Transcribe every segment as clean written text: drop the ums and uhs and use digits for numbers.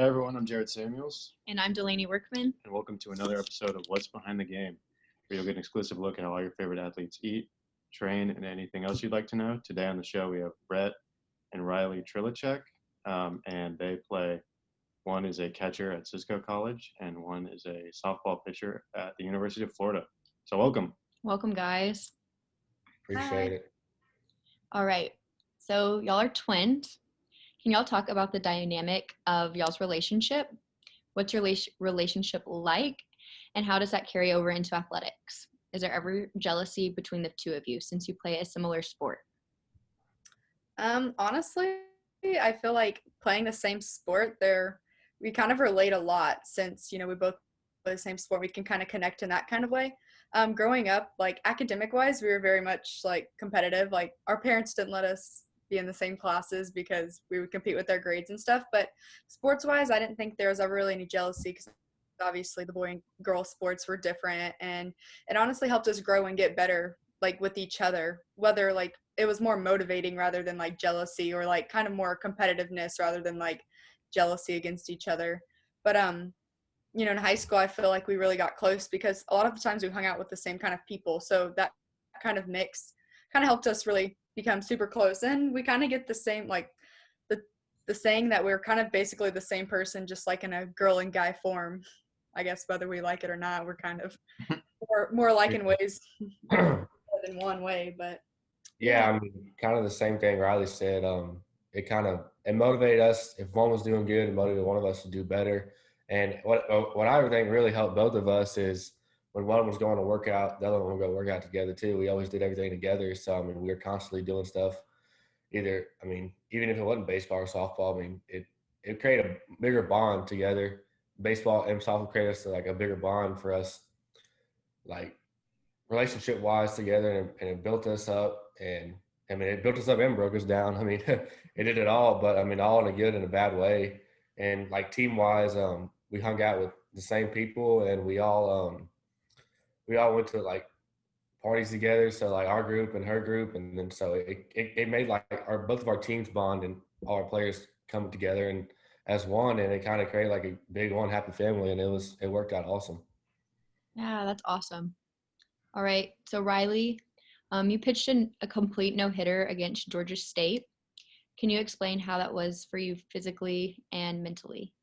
Hey everyone, I'm Jared Samuels, And I'm Delaney Workman. and welcome to another episode of What's Behind the Game, where you'll get an exclusive look at how all your favorite athletes eat, train, and anything else you'd like to know. Today on the show, we have Rhett and Rylee Trlicek, and they play. One is a catcher at Cisco College, and one is a softball pitcher at the University of Florida. So welcome. Welcome, guys. Appreciate it. All right. So, y'all are twins. Can y'all talk about the dynamic of y'all's relationship? What's your relationship like? And how does that carry over into athletics? Is there ever jealousy between the two of you since you play a similar sport? Honestly, I feel like playing the same sport we kind of relate a lot since, we both play the same sport. We can kind of connect in that kind of way. Growing up, like academic wise, we were very much like competitive. Like our parents didn't let us be in the same classes because we would compete with their grades and stuff. But sports wise, I didn't think there was ever really any jealousy because obviously the boy and girl sports were different, and it honestly helped us grow and get better like with each other, whether like it was more motivating rather than like jealousy, or like kind of more competitiveness rather than like jealousy against each other. But in high school I feel like we really got close because a lot of the times we hung out with the same kind of people, so that kind of mix kind of helped us really become super close. And we kind of get the same, like the saying that we're kind of basically the same person, just like in a girl and guy form. I guess whether we like it or not, we're kind of more alike in ways more than one way. But Yeah, I mean, kind of the same thing Riley said. It motivated us. If one was doing good, it motivated one of us to do better. And what I think really helped both of us is when one was going to work out, the other one would go work out together too. We always did everything together. So I mean, we were constantly doing stuff. Even if it wasn't baseball or softball, I mean, it created a bigger bond together. Baseball and softball created us like a bigger bond for us, like relationship wise together, and it built us up. And I mean, it built us up and broke us down. I mean, it did it all, but I mean, all in a good and a bad way. And like team wise, we hung out with the same people, and we all went to like parties together. So like our group and her group, and then so it made like both of our teams bond and all our players come together and as one, and it kind of created like a big one happy family, and it worked out awesome. Yeah, that's awesome. All right. So, Rylee, you pitched a complete no-hitter against Georgia State. Can you explain how that was for you physically and mentally?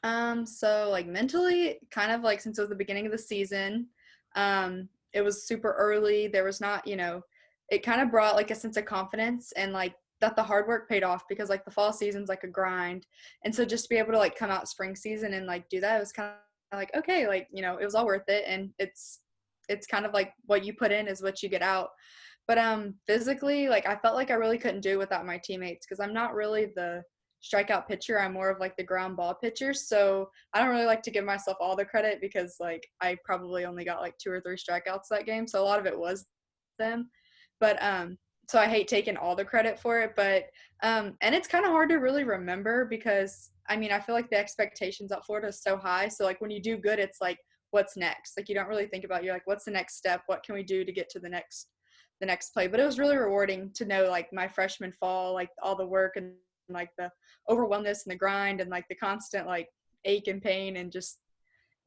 So like mentally, kind of like since it was the beginning of the season, it was super early. There was not, it kind of brought like a sense of confidence, and like that the hard work paid off because like the fall season's like a grind. And so just to be able to like come out spring season and like do that, it was kind of like, okay, like, it was all worth it. And it's kind of like what you put in is what you get out. But physically, like I felt like I really couldn't do it without my teammates because I'm not really the strikeout pitcher. I'm more of like the ground ball pitcher. So I don't really like to give myself all the credit because like I probably only got like 2 or 3 strikeouts that game. So a lot of it was them. But so I hate taking all the credit for it. But and it's kind of hard to really remember because I mean, I feel like the expectations at Florida is so high. So like when you do good, it's like, what's next? Like you don't really think about, you're like, what's the next step? What can we do to get to the next play? But it was really rewarding to know like my freshman fall, like all the work and like the overwhelmness and the grind and like the constant like ache and pain and just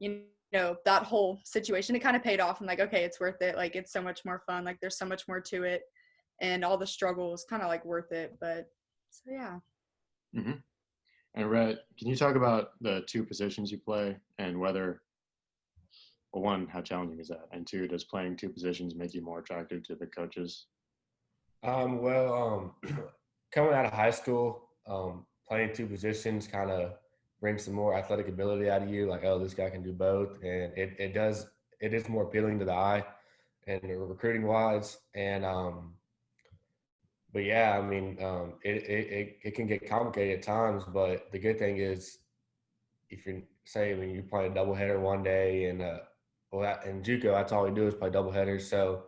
that whole situation, it kind of paid off. I'm like, okay, it's worth it. Like it's so much more fun. Like there's so much more to it, and all the struggle is kind of like worth it. But so yeah. Mm-hmm. And Rhett, can you talk about the 2 positions you play and whether, well, 1, how challenging is that? And 2, does playing 2 positions make you more attractive to the coaches? Coming out of high school, playing 2 positions kind of brings some more athletic ability out of you. Like, oh, this guy can do both, and it is more appealing to the eye and recruiting wise. And but yeah, I mean, it can get complicated at times. But the good thing is, if you're you're playing a doubleheader one day, and in JUCO, that's all we do is play doubleheaders. So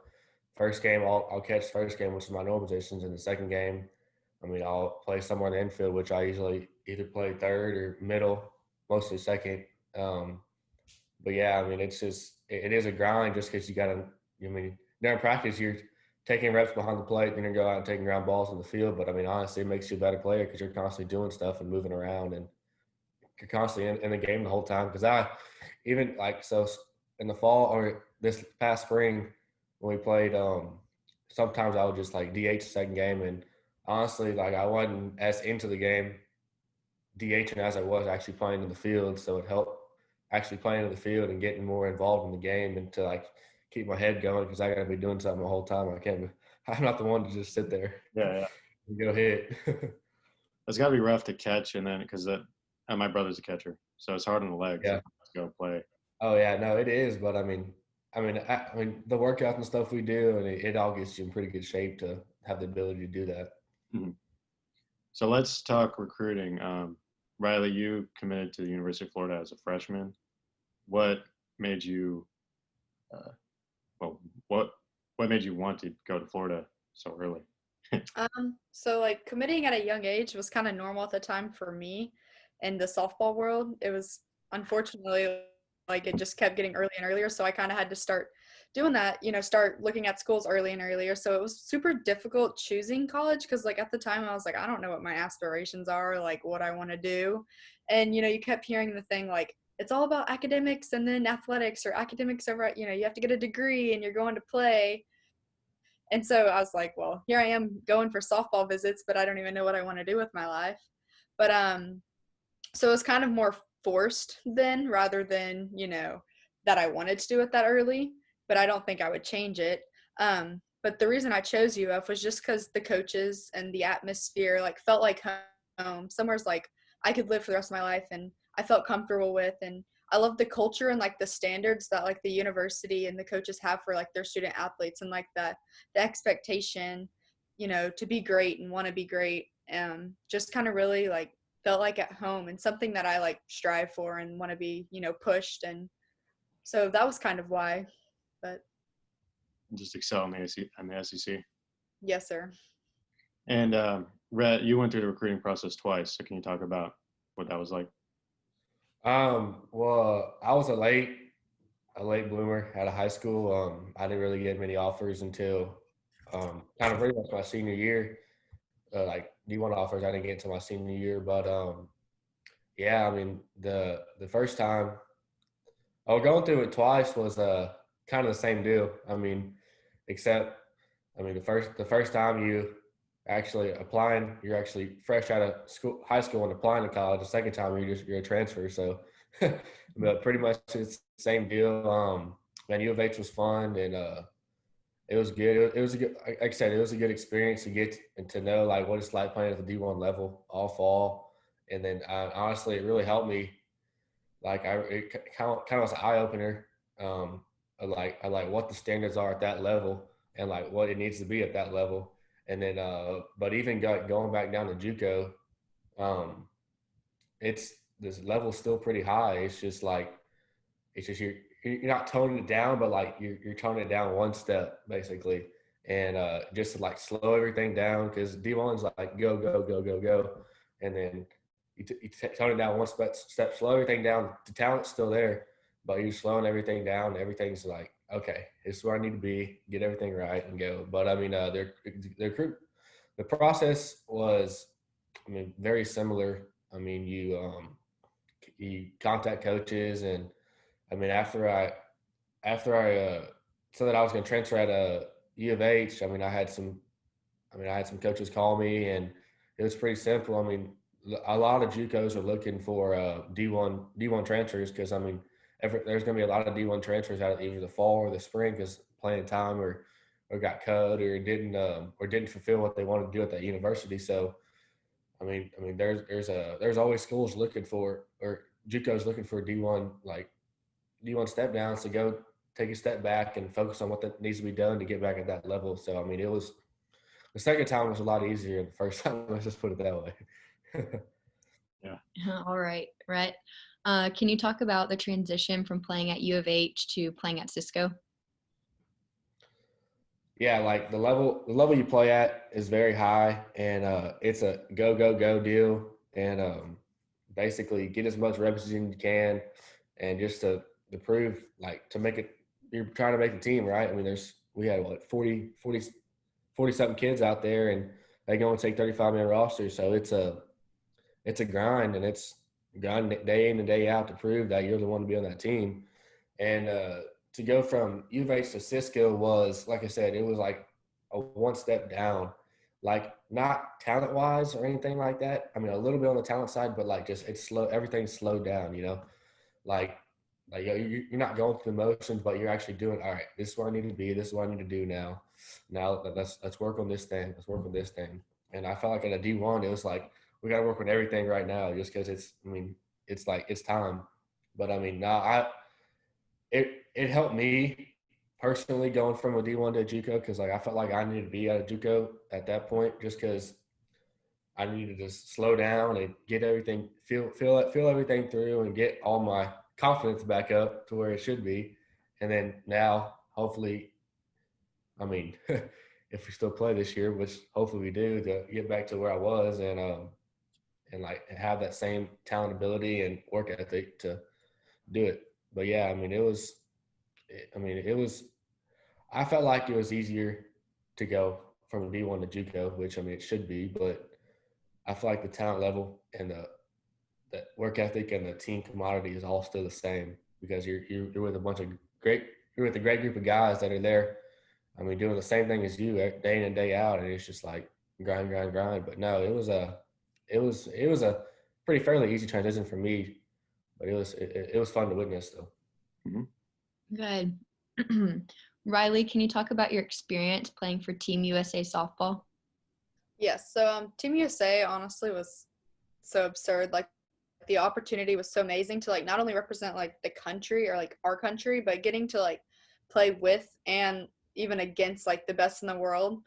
first game, I'll catch the first game, which is my normal positions. In the second game, I mean, I'll play somewhere in the infield, which I usually either play third or middle, mostly second. But yeah, I mean, it is a grind just because you got to, I mean, during practice, you're taking reps behind the plate, then you go out and taking ground balls in the field. But I mean, honestly, it makes you a better player because you're constantly doing stuff and moving around and constantly in the game the whole time. Because I even like so in the fall or this past spring when we played, sometimes I would just like DH the second game, and honestly, like I wasn't as into the game DHing as I was actually playing in the field. So it helped actually playing in the field and getting more involved in the game and to like keep my head going because I got to be doing something the whole time. I can't. I'm not the one to just sit there Yeah. and go hit. It's got to be rough to catch, and then because my brother's a catcher, so it's hard on the legs Yeah. to go play. Oh yeah, no, it is. But I mean, the workouts and stuff we do, and it all gets you in pretty good shape to have the ability to do that. Mm-hmm. So let's talk recruiting. Rylee, you committed to the University of Florida as a freshman. What made you, what made you want to go to Florida so early? So like committing at a young age was kind of normal at the time for me in the softball world. It was unfortunately like it just kept getting earlier and earlier. So I kind of had to start doing that, start looking at schools early and earlier. So it was super difficult choosing college because like at the time I was like, I don't know what my aspirations are, like what I want to do. And, you kept hearing the thing like, it's all about academics and then athletics or academics over, you have to get a degree and you're going to play. And so I was like, well, here I am going for softball visits, but I don't even know what I want to do with my life. But so it was kind of more forced then rather than, that I wanted to do it that early, but I don't think I would change it. But the reason I chose UF was just because the coaches and the atmosphere like felt like home. Somewhere's like I could live for the rest of my life and I felt comfortable with, and I love the culture and like the standards that like the university and the coaches have for like their student athletes and like the expectation, to be great and want to be great. Just kind of really like felt like at home and something that I like strive for and want to be, pushed. And so that was kind of why, but Just excel in the SEC. Yes, sir. And Rhett, you went through the recruiting process twice. So can you talk about what that was like? Well, I was a late bloomer out of high school. I didn't really get many offers until kind of pretty much my senior year. Like D1 offers, I didn't get until my senior year. But yeah, I mean the first time I was going through it twice was kind of the same deal. I mean, except the first time you actually applying, you're actually fresh out of high school and applying to college. The second time you're a transfer. So, but pretty much it's the same deal. Man, U of H was fun and it was good. It was a good, like I said, it was a good experience to get and to know like what it's like playing at the D1 level all fall. And then honestly, it really helped me. Like it kind of was an eye opener. I like what the standards are at that level and like what it needs to be at that level. And then, but even going back down to JUCO, it's this level's still pretty high. It's just you're not toning it down, but like you're toning it down one step basically, and just to like slow everything down because D1's like go go go go go, and then you tone it down one step, slow everything down. The talent's still there, but you're slowing everything down. Everything's like, okay, this is where I need to be, get everything right and go. But I mean, the process was, I mean, very similar. I mean, you contact coaches, and I mean, after I said that I was going to transfer at U of H, I had some coaches call me, and it was pretty simple. I mean, a lot of JUCOs are looking for D1 transfers because I mean, there's going to be a lot of D1 transfers out of either the fall or the spring because playing time or got cut or didn't fulfill what they wanted to do at that university. So, I mean, there's always schools looking for or JUCOs looking for D1 step downs to go take a step back and focus on what that needs to be done to get back at that level. So, I mean, the second time was a lot easier than the first time. Let's just put it that way. Yeah. All right, Rhett. Can you talk about the transition from playing at U of H to playing at Cisco? Yeah, like the level you play at is very high, and it's a go go go deal, and basically get as much reps as you can, and just to prove to make it. You're trying to make the team, right? I mean, we had 40 something kids out there, and they go and take 35-man rosters, so it's a grind, and it's grind day in and day out to prove that you're the one to be on that team. And to go from U of H to Cisco was, like I said, it was like a one step down. Like not talent wise or anything like that. I mean, a little bit on the talent side, but like just it's slow. Everything's slowed down, you know. Like you're not going through the motions, but you're actually doing. All right, this is where I need to be. This is what I need to do now. Now let's work on this thing. Let's work on this thing. And I felt like at a D1, it was like we got to work on everything right now, just because it's. I mean, it's like it's time. But I mean, now it helped me personally going from a D1 to a JUCO because like I felt like I needed to be at a JUCO at that point just because I needed to slow down and get everything feel everything through and get all my confidence back up to where it should be. And then now, hopefully, I mean, if we still play this year, which hopefully we do, to get back to where I was and like have that same talent, ability, and work ethic to do it. But yeah, I mean, it was. I felt like it was easier to go from a D1 to JUCO, which I mean it should be, but I feel like the talent level and the work ethic and the team commodity is all still the same because you're with you're with a great group of guys that are there. I mean, doing the same thing as you day in and day out, and it's just like grind. But no, it was a pretty fairly easy transition for me, but it was fun to witness though. Mm-hmm. Good. Rylee, can you talk about your experience playing for Team USA softball? Yes. So Team USA honestly was so absurd. Like the opportunity was so amazing to like not only represent like the country or like our country, but getting to like play with and even against like the best in the world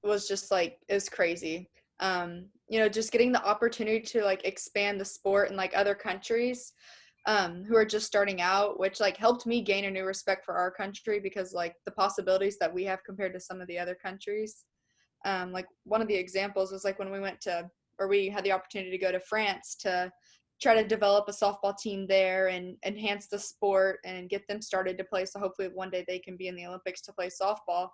was just like it was crazy. You know, just getting the opportunity to like expand the sport in like other countries who are just starting out, which like helped me gain a new respect for our country because like the possibilities that we have compared to some of the other countries. Like one of the examples was like when we had the opportunity to go to France to try to develop a softball team there and enhance the sport and get them started to play. So hopefully one day they can be in the Olympics to play softball.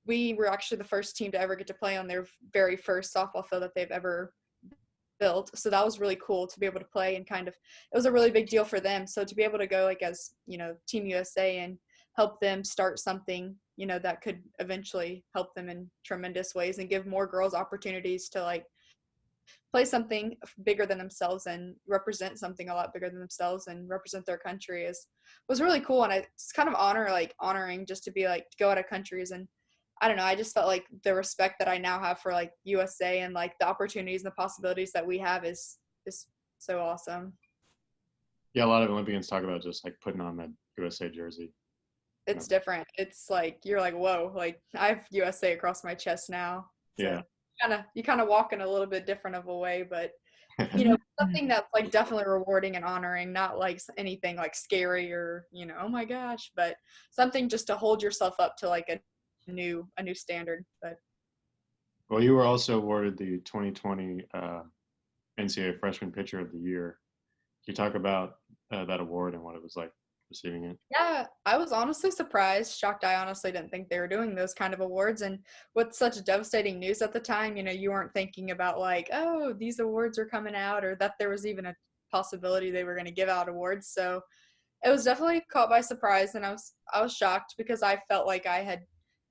We were actually the first team to ever get to play on their very first softball field that they've ever built. So that was really cool to be able to play and kind of, it was a really big deal for them. So to be able to go like as, you know, Team USA and help them start something, you know, that could eventually help them in tremendous ways and give more girls opportunities to like play something bigger than themselves and represent something a lot bigger than themselves and represent their country was really cool. And it's kind of honoring just to be like, to go out of countries. And I don't know, I just felt like the respect that I now have for like USA and like the opportunities and the possibilities that we have is so awesome. Yeah, a lot of Olympians talk about just like putting on that USA jersey. It's different. It's like you're like, whoa, like I have USA across my chest now. So yeah. You kind of walk in a little bit different of a way, but you know, something that's like definitely rewarding and honoring, not like anything like scary or, you know, oh my gosh, but something just to hold yourself up to like a new standard. But well, you were also awarded the 2020 NCAA Freshman Pitcher of the Year. Can you talk about that award and what it was like receiving it? Yeah, I was honestly surprised, shocked. I honestly didn't think they were doing those kind of awards. And with such devastating news at the time, you know, you weren't thinking about like, oh, these awards are coming out or that there was even a possibility they were going to give out awards. So it was definitely caught by surprise. And I was shocked because I felt like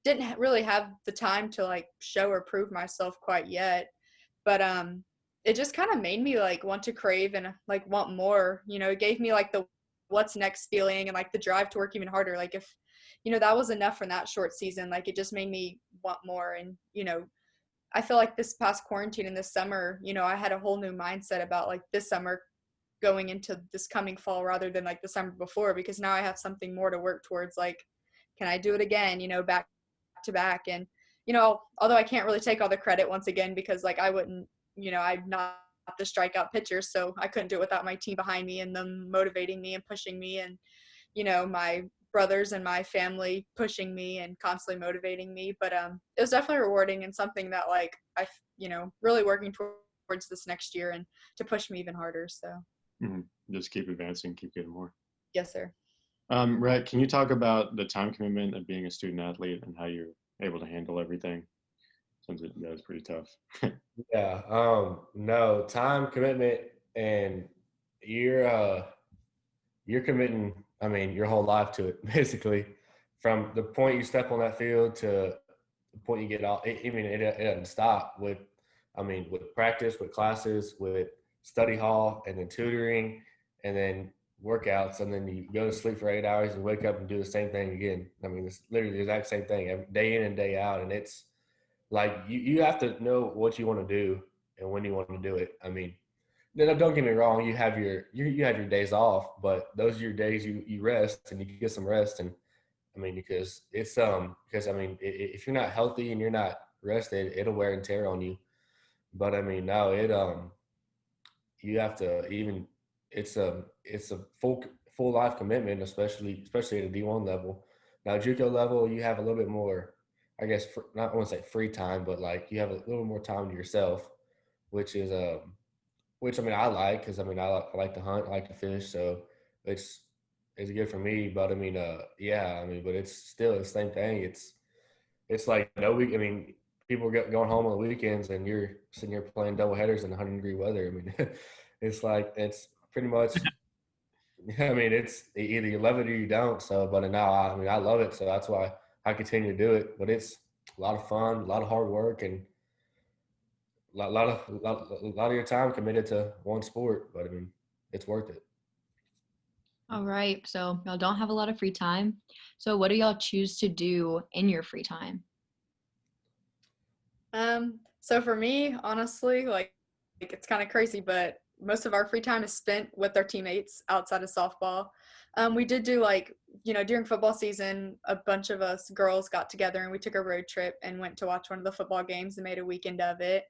didn't really have the time to like show or prove myself quite yet. But it just kind of made me like want to crave and like want more. You know, it gave me like the what's next feeling and like the drive to work even harder. Like if, you know, that was enough from that short season, like it just made me want more. And, you know, I feel like this past quarantine and this summer, you know, I had a whole new mindset about like this summer going into this coming fall rather than like the summer before, because now I have something more to work towards. Like, can I do it again, you know, back to back? And, you know, although I can't really take all the credit once again, because like I wouldn't, you know, I'm not the strikeout pitcher, so I couldn't do it without my team behind me and them motivating me and pushing me, and you know, my brothers and my family pushing me and constantly motivating me. But it was definitely rewarding and something that like I, you know, really working towards this next year and to push me even harder. So just keep advancing, keep getting more. Yes, sir. Rhett, can you talk about the time commitment of being a student athlete and how you're able to handle everything? That was pretty tough. Yeah. No, time commitment, and you're committing, I mean, your whole life to it, basically, from the point you step on that field to the point you get off. I mean, it doesn't stop with, I mean, with practice, with classes, with study hall, and then tutoring, and then workouts, and then you go to sleep for 8 hours and wake up and do the same thing again. I mean, it's literally the exact same thing every day in and day out, and it's like you have to know what you want to do and when you want to do it. I mean, no, don't get me wrong. You have you have your days off, but those are your days you rest and you get some rest. And I mean, because because I mean, if you're not healthy and you're not rested, it'll wear and tear on you. But I mean, no, you have to even it's a full life commitment, especially at a D1 level. Now, JUCO level, you have a little bit more, I guess, not I want to say free time, but like you have a little more time to yourself, which is which I mean I like, because I mean I like to hunt, I like to fish, so it's it's good for me. But I mean, yeah, I mean, but it's still the same thing. It's like no week. I mean, people going home on the weekends, and you're sitting here playing double headers in 100-degree weather. I mean, it's like it's pretty much. I mean, it's either you love it or you don't. So, but now I mean I love it, so that's why I continue to do it. But it's a lot of fun, a lot of hard work, and a lot of your time committed to one sport, but I mean, it's worth it. All right. So y'all don't have a lot of free time. So what do y'all choose to do in your free time? So for me, honestly, like it's kind of crazy, but most of our free time is spent with our teammates outside of softball. We did do like, during football season, a bunch of us girls got together and we took a road trip and went to watch one of the football games and made a weekend of it.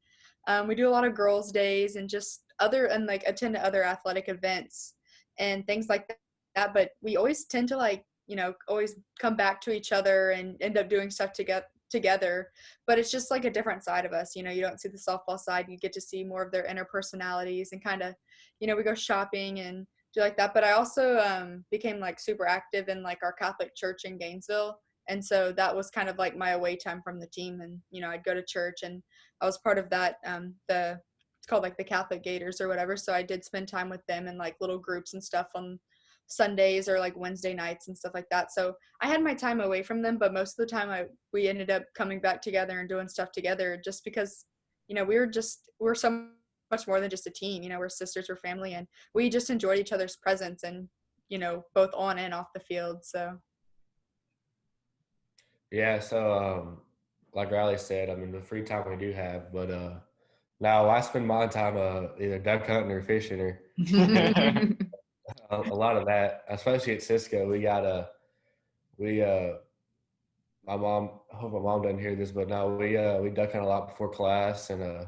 We do a lot of girls' days and just like attend to other athletic events and things like that. But we always tend to like, always come back to each other and end up doing stuff together. But it's just like a different side of us. You don't see the softball side. You get to see more of their inner personalities and kind of, we go shopping and do like that. But I also became like super active in like our Catholic church in Gainesville. And so that was kind of like my away time from the team. And, I'd go to church and I was part of that, it's called like the Catholic Gators or whatever. So I did spend time with them in like little groups and stuff on Sundays or like Wednesday nights and stuff like that. So I had my time away from them, but most of the time we ended up coming back together and doing stuff together just because, we're so much more than just a team. We're sisters, we're family, and we just enjoyed each other's presence and, both on and off the field. So. Yeah, so like Riley said, I mean the free time we do have, but now I spend my time either duck hunting or fishing or a lot of that, especially at Cisco. We my mom, I hope my mom doesn't hear this, but no, we duck hunt a lot before class, and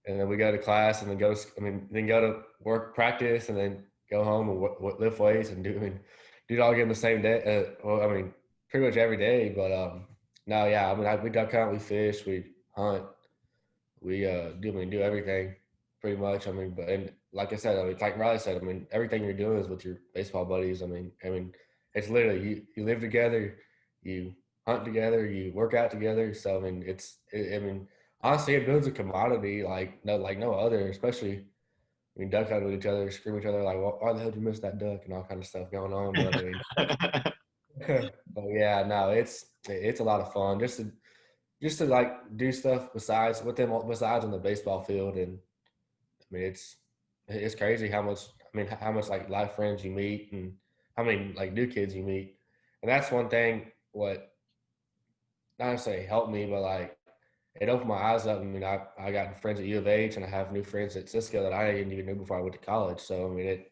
then we go to class and then then go to work practice and then go home and lift weights and do it all again the same day. Well, I mean, pretty much every day. But no, yeah, I mean, we duck hunt, we fish, we hunt, we do everything pretty much. I mean, but and like I said, I mean, like Riley said, I mean, everything you're doing is with your baseball buddies. I mean, it's literally you live together, you hunt together, you work out together. So I mean, I mean, honestly, it builds a commodity like no other. Especially I mean, duck hunt with each other, scream at each other like, "Why the hell did you miss that duck?" and all kind of stuff going on. But I mean, but yeah, no, it's a lot of fun just to like do stuff besides on the baseball field. And I mean, it's crazy how much like life friends you meet and how many like new kids you meet. And that's one thing what not necessarily helped me, but like it opened my eyes up. I mean, I got friends at U of H and I have new friends at Cisco that I didn't even know before I went to college. So I mean,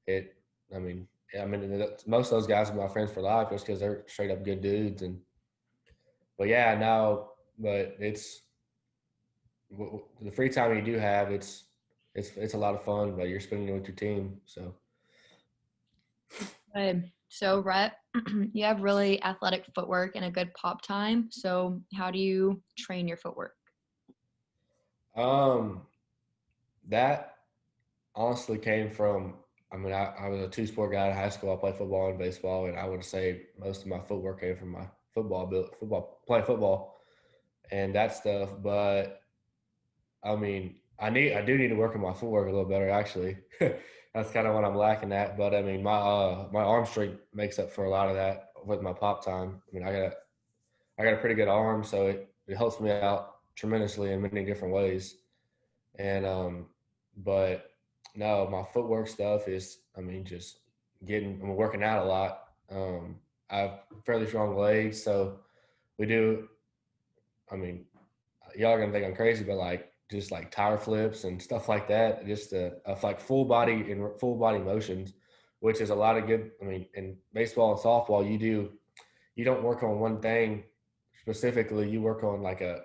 it I mean, most of those guys are my friends for life just because they're straight up good dudes. And but yeah, no, but it's the free time you do have. It's a lot of fun, but you're spending it with your team. So Good. So, Rhett, you have really athletic footwork and a good pop time. So, how do you train your footwork? that honestly came from. I mean, I was a two-sport guy in high school. I played football and baseball, and I would say most of my footwork came from my football playing football. and that stuff. But I mean, I do need to work on my footwork a little better actually. That's kind of what I'm lacking at. But I mean, my arm strength makes up for a lot of that with my pop time. I mean, I got a pretty good arm, so it helps me out tremendously in many different ways. And but no, my footwork stuff is, I mean, just I'm working out a lot. I have fairly strong legs, so we do. I mean, y'all are gonna think I'm crazy, but like just like tire flips and stuff like that, just of like full body motions, which is a lot of good. I mean, in baseball and softball, you don't work on one thing specifically. You work on like a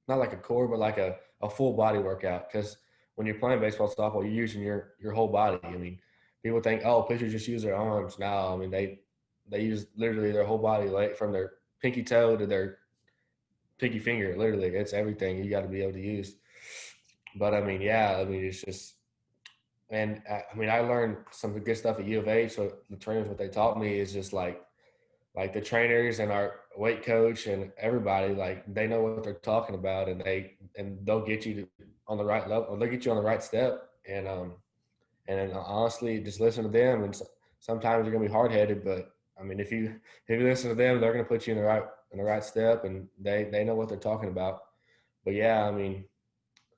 not like a core, but like a full body workout. Because when you're playing baseball, softball, you're using your whole body. I mean, people think, oh, pitchers just use their arms. No, I mean they use literally their whole body, like from their pinky toe to their pinky finger. Literally, it's everything you got to be able to use. But I mean, yeah, I mean it's just, and I mean I learned some good stuff at U of H. So the trainers, what they taught me is just like the trainers and our weight coach and everybody, like they know what they're talking about, and they'll get you on the right level, or they'll get you on the right step. And then honestly, just listen to them. And sometimes you're gonna be hard headed, but I mean, if you listen to them, they're gonna put you in the right step, and they know what they're talking about. But yeah, I mean,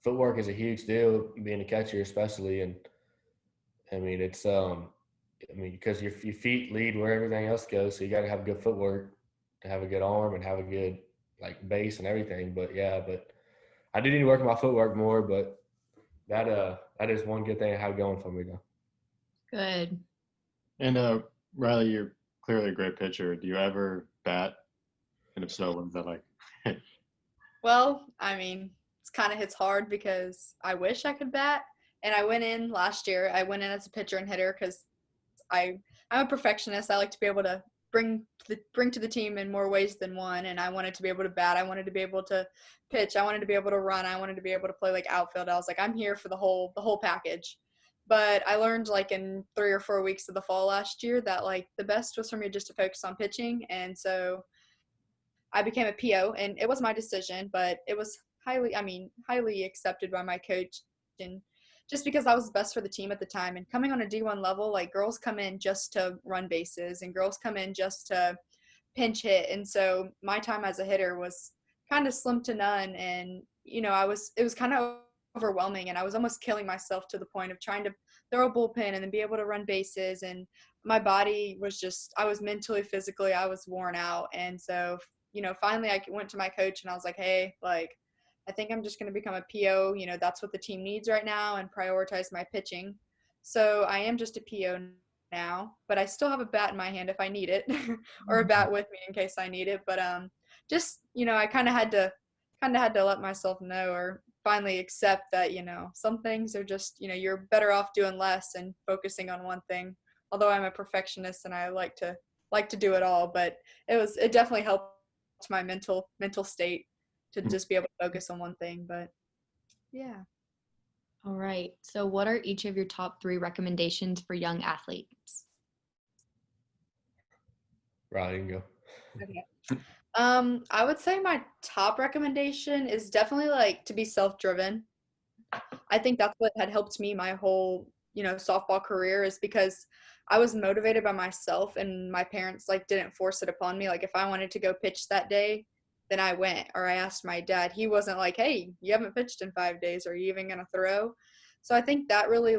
footwork is a huge deal, being a catcher especially, and I mean it's I mean, because your feet lead where everything else goes, so you got to have good footwork to have a good arm and have a good like base and everything. But yeah, but I do need to work on my footwork more. But that is one good thing I have going for me though. Good. And Rylee, you're clearly a great pitcher. Do you ever bat? And if so, when's that like? Well, I mean, it's kind of hits hard because I wish I could bat. And I went in last year. I went in as a pitcher and hitter because I'm a perfectionist. I like to be able to bring to the team in more ways than one. And I wanted to be able to bat. I wanted to be able to pitch. I wanted to be able to run. I wanted to be able to play like outfield. I was like, I'm here for the whole package. But I learned like in 3 or 4 weeks of the fall last year that like the best was for me just to focus on pitching. And so I became a PO, and it was my decision, but it was highly accepted by my coach, and just because I was the best for the team at the time. And coming on a D1 level, like girls come in just to run bases and girls come in just to pinch hit. And so my time as a hitter was kind of slim to none. And, it was kind of overwhelming, and I was almost killing myself to the point of trying to throw a bullpen and then be able to run bases. And my body was just, I was mentally, physically, I was worn out. And so, finally I went to my coach and I was like, hey, like, I think I'm just going to become a PO. That's what the team needs right now, and prioritize my pitching. So I am just a PO now, but I still have a bat in my hand if I need it, or a bat with me in case I need it. But just I kind of had to let myself know, or finally accept that some things are just you're better off doing less and focusing on one thing. Although I'm a perfectionist and I like to do it all, but it definitely helped my mental state to just be able to focus on one thing. But yeah. All right. So what are each of your top 3 recommendations for young athletes? Right, you can go. Okay. I would say my top recommendation is definitely like to be self-driven. I think that's what had helped me my whole, softball career, is because I was motivated by myself, and my parents like didn't force it upon me. Like if I wanted to go pitch that day, then I went, or I asked my dad. He wasn't like, hey, you haven't pitched in 5 days. Are you even going to throw? So I think that really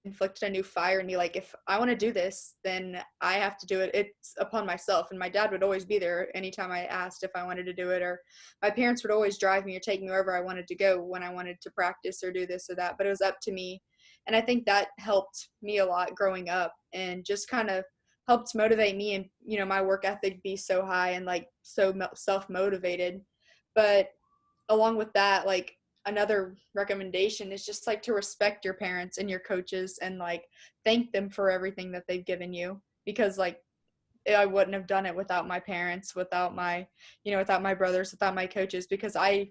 inflicted a new fire in me. Like if I want to do this, then I have to do it. It's upon myself. And my dad would always be there anytime I asked if I wanted to do it, or my parents would always drive me or take me wherever I wanted to go when I wanted to practice or do this or that. But it was up to me. And I think that helped me a lot growing up, and just kind of helped motivate me, and my work ethic be so high and like so self-motivated. But along with that, like another recommendation is just like to respect your parents and your coaches, and like thank them for everything that they've given you, because like I wouldn't have done it without my parents, without my without my brothers, without my coaches, because I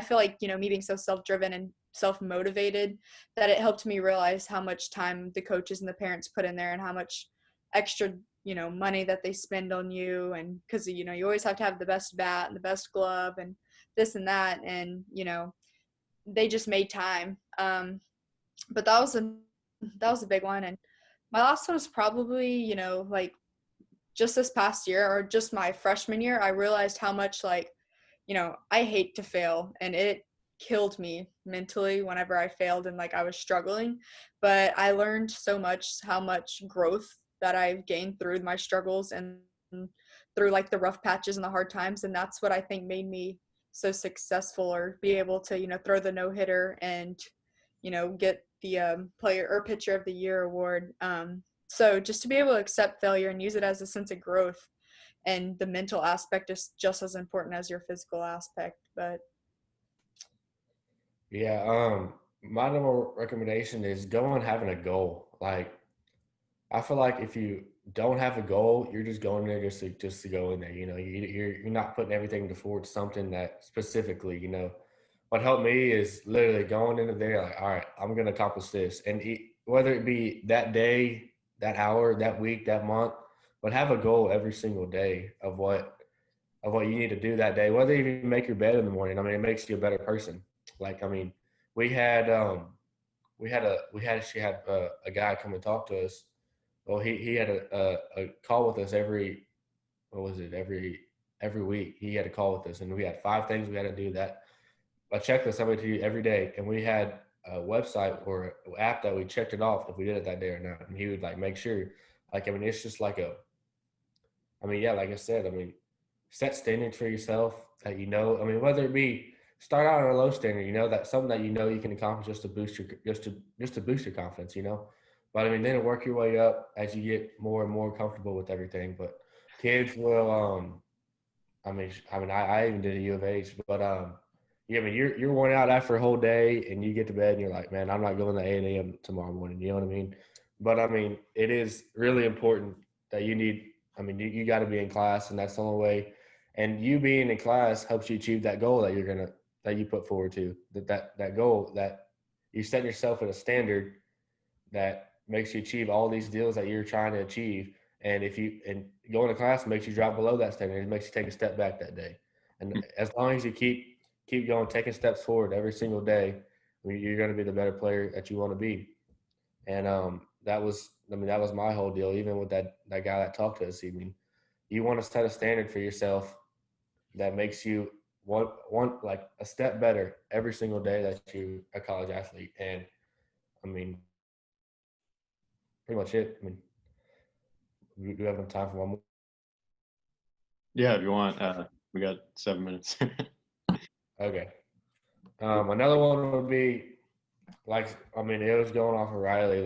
feel like me being so self-driven and self-motivated, that it helped me realize how much time the coaches and the parents put in there, and how much extra money that they spend on you, and because you always have to have the best bat and the best glove and this and that, and they just made time. But that was a big one. And my last one was probably like just this past year, or just my freshman year. I realized how much I hate to fail, and it killed me mentally whenever I failed and I was struggling. But I learned so much, how much growth that I've gained through my struggles and through the rough patches and the hard times. And that's what I think made me so successful, or be able to throw the no-hitter and get the player or pitcher of the year award. So just to be able to accept failure and use it as a sense of growth, and the mental aspect is just as important as your physical aspect. But Yeah, my number one recommendation is go and having a goal. Like, I feel like if you don't have a goal, you're just going there just to go in there. You're not putting everything towards something that specifically. What helped me is literally going into there like, all right, I'm going to accomplish this, and whether it be that day, that hour, that week, that month, but have a goal every single day of what you need to do that day. Whether you even make your bed in the morning, I mean, it makes you a better person. Like, I mean, we had she had a guy come and talk to us. Well, he had a call with us every week. He had a call with us, and we had 5 things we had to do, that a checklist I would do every day, and we had a website or an app that we checked it off if we did it that day or not. And he would make sure, I mean, it's just yeah, like I said, I mean, set standards for yourself that I mean, whether it be start out on a low standard, that's something that you can accomplish just to boost your confidence, But I mean, then work your way up as you get more and more comfortable with everything. But kids will, I even did a U of H, but yeah, I mean, you're worn out after a whole day, and you get to bed and you're like, man, I'm not going to 8 a.m. tomorrow morning. You know what I mean? But I mean, it is really important that you got to be in class, and that's the only way. And you being in class helps you achieve that goal that that you put forward to, that goal that you set yourself at a standard that makes you achieve all these deals that you're trying to achieve. And going to class makes you drop below that standard, it makes you take a step back that day. And as long as you keep going, taking steps forward every single day, you're going to be the better player that you want to be. And that was my whole deal. Even with that guy that talked to us, you want to set a standard for yourself that makes you one a step better every single day that you're a college athlete. And I mean, pretty much it. I mean, we do have enough time for one more. Yeah, if you want, we got 7 minutes. Okay. Another one would be it was going off of Rylee,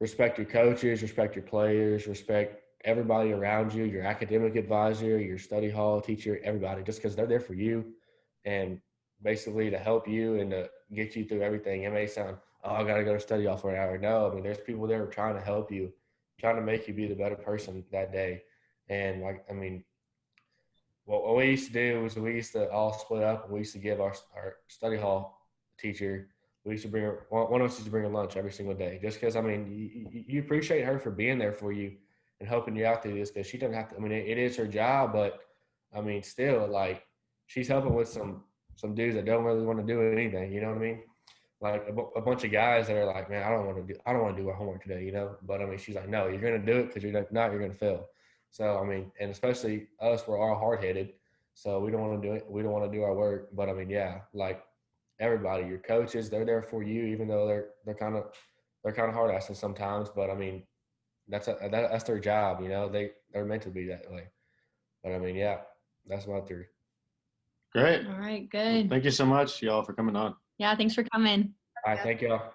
respect your coaches, respect your players, respect everybody around you, your academic advisor, your study hall teacher, everybody, just because they're there for you and basically to help you and to get you through everything. It may sound, oh, I got to go to study hall for an hour. No, I mean, there's people there trying to help you, trying to make you be the better person that day. And what we used to do was we used to all split up, and we used to give our study hall teacher, we used to bring her, one of us used to bring her lunch every single day, just because, I mean, you appreciate her for being there for you and helping you out through this, because she doesn't have to, I mean, it is her job, but I mean, still, she's helping with some dudes that don't really want to do anything, you know what I mean? A bunch of guys that are like, man, I don't want to do our homework today, But I mean, she's like, no, you're going to do it, because you're not, you're going to fail. So, I mean, and especially us, we're all hard-headed, so we don't want to do it. We don't want to do our work. But I mean, yeah, everybody, your coaches, they're there for you, even though they're kind of hard-assing sometimes. But I mean, that's their job, they're meant to be that way. But I mean, yeah, that's my theory. Great. All right, good. Thank you so much, y'all, for coming on. Yeah, thanks for coming. All right, thank y'all.